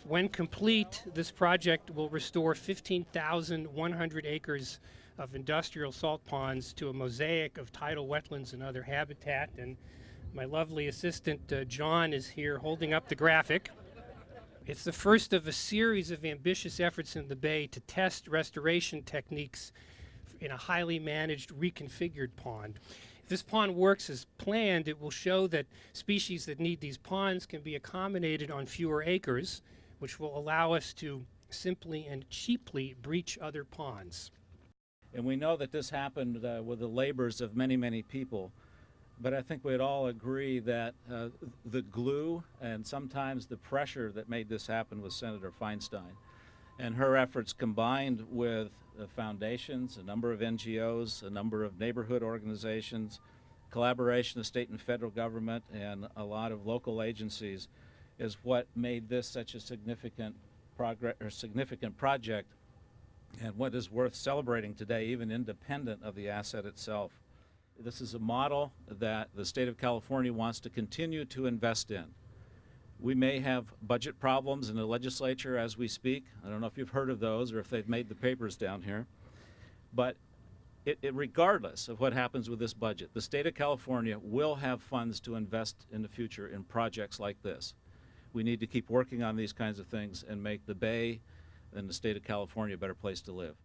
When complete, this project will restore 15,100 acres of industrial salt ponds to a mosaic of tidal wetlands and other habitat. And my lovely assistant, John, is here holding up the graphic. It's the first of a series of ambitious efforts in the Bay to test restoration techniques in a highly managed, reconfigured pond. If this pond works as planned, it will show that species that need these ponds can be accommodated on fewer acres, which will allow us to simply and cheaply breach other ponds. And we know that this happened with the labors of many, many people. But I think we'd all agree that the glue and sometimes the pressure that made this happen was Senator Feinstein. And her efforts combined with the foundations, a number of NGOs, a number of neighborhood organizations, collaboration of state and federal government, and a lot of local agencies is what made this such a significant project, and what is worth celebrating today, even independent of the asset itself. This is a model that the state of California wants to continue to invest in. We may have budget problems in the legislature as we speak. I don't know if you've heard of those or if they've made the papers down here. But regardless of what happens with this budget, the state of California will have funds to invest in the future in projects like this. We need to keep working on these kinds of things and make the Bay and the state of California a better place to live.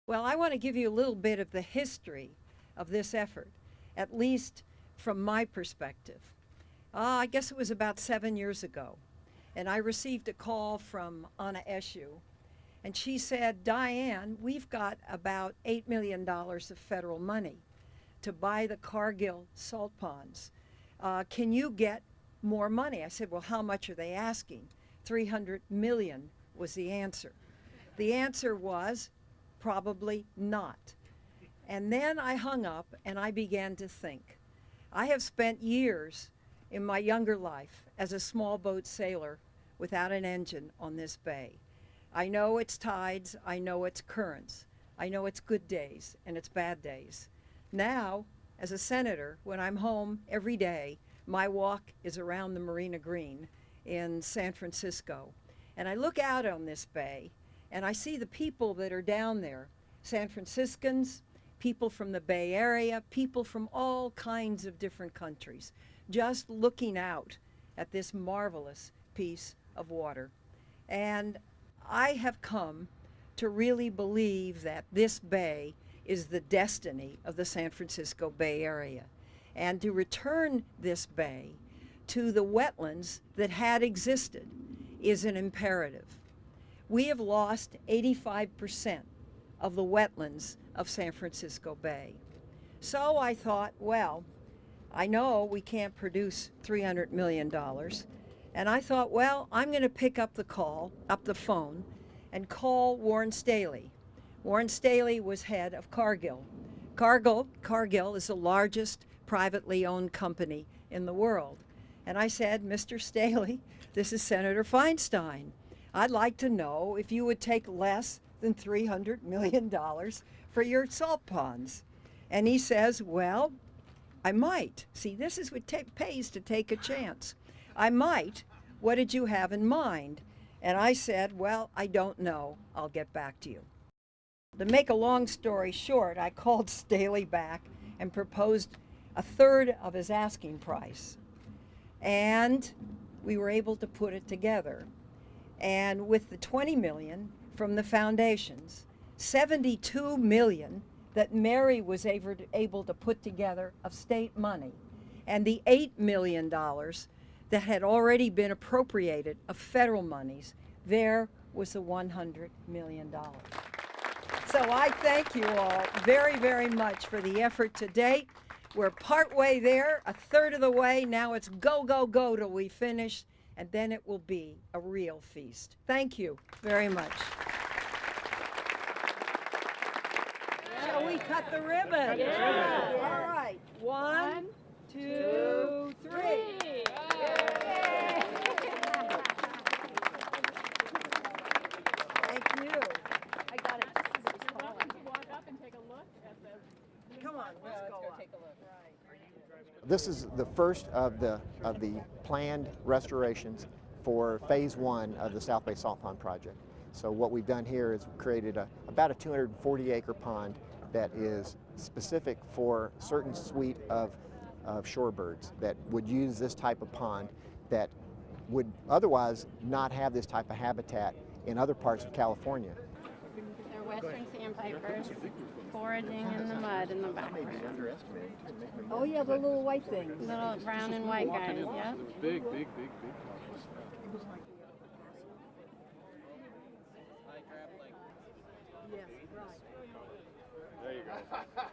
Well, I want to give you a little bit of the history of this effort, at least from my perspective. I guess it was about 7 years ago, and I received a call from Anna Eshoo, and she said, Diane, we've got about $8 million of federal money to buy the Cargill salt ponds. Can you get more money? I said, well, how much are they asking? 300 million was the answer. The answer was probably not. And then I hung up and I began to think. I have spent years in my younger life as a small boat sailor without an engine on this bay. I know its tides, I know its currents, I know its good days and its bad days. Now, as a senator, when I'm home every day, my walk is around the Marina Green in San Francisco. And I look out on this bay and I see the people that are down there, San Franciscans, people from the Bay Area, people from all kinds of different countries, just looking out at this marvelous piece of water. And I have come to really believe that this bay is the destiny of the San Francisco Bay Area, and to return this bay to the wetlands that had existed is an imperative. We have lost 85% of the wetlands of San Francisco Bay. So I thought, well, I know we can't produce $300 million. And I thought, well, I'm going to pick up the phone, and call Warren Staley. Warren Staley was head of Cargill. Cargill is the largest privately owned company in the world. And I said, Mr. Staley, this is Senator Feinstein. I'd like to know if you would take less than $300 million for your salt ponds. And he says, well, I might. See, this is what pays to take a chance. I might. What did you have in mind? And I said, well, I don't know. I'll get back to you. To make a long story short, I called Staley back and proposed a third of his asking price. And we were able to put it together. And with the 20 million from the foundations, 72 million that Mary was able to put together of state money, and the $8 million that had already been appropriated of federal monies, there was the $100 million. So I thank you all very, very much for the effort to date. We're partway there, a third of the way. Now it's go, go, go till we finish, and then it will be a real feast. Thank you very much. Shall we cut the ribbon? Yeah. All right. 1, 2, 3. Thank you. I got it. You're welcome to walk up and take a look at the. Come on, let's go go up. take a look. This is the first of the planned restorations for phase 1 of the South Bay Salt Pond project. So what we've done here is created about a 240-acre pond that is specific for a certain suite of shorebirds that would use this type of pond that would otherwise not have this type of habitat in other parts of California. They're western sandpipers foraging in the mud in the background. Oh yeah, the little white thing. Little brown and white guys, yeah. Big. Yes, right. There you go.